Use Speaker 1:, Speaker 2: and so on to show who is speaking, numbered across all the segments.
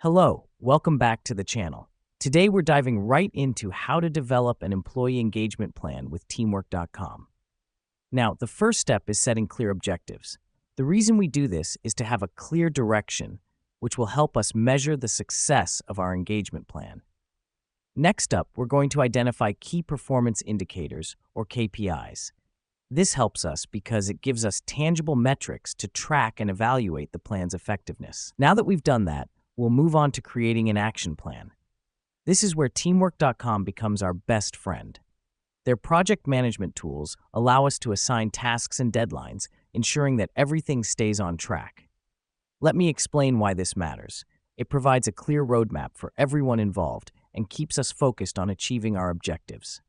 Speaker 1: Hello, welcome back to the channel. Today we're diving right into how to develop an employee engagement plan with teamwork.com. Now, the first step is setting clear objectives. The reason we do this is to have a clear direction, which will help us measure the success of our engagement plan. Next up, we're going to identify key performance indicators, or KPIs. This helps us because it gives us tangible metrics to track and evaluate the plan's effectiveness. Now that we've done that, we'll move on to creating an action plan. This is where teamwork.com becomes our best friend. Their project management tools allow us to assign tasks and deadlines, ensuring that everything stays on track. Let me explain why this matters. It provides a clear roadmap for everyone involved and keeps us focused on achieving our objectives.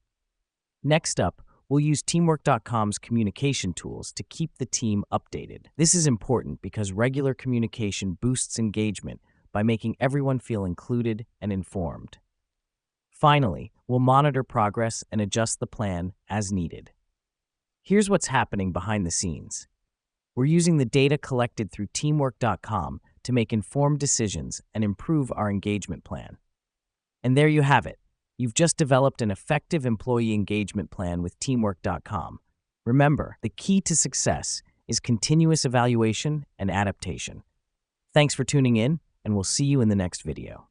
Speaker 1: Next up, we'll use teamwork.com's communication tools to keep the team updated. This is important because regular communication boosts engagement by making everyone feel included and informed. Finally, we'll monitor progress and adjust the plan as needed. Here's what's happening behind the scenes. We're using the data collected through teamwork.com to make informed decisions and improve our engagement plan. And there you have it. You've just developed an effective employee engagement plan with teamwork.com. Remember, the key to success is continuous evaluation and adaptation. Thanks for tuning in, and we'll see you in the next video.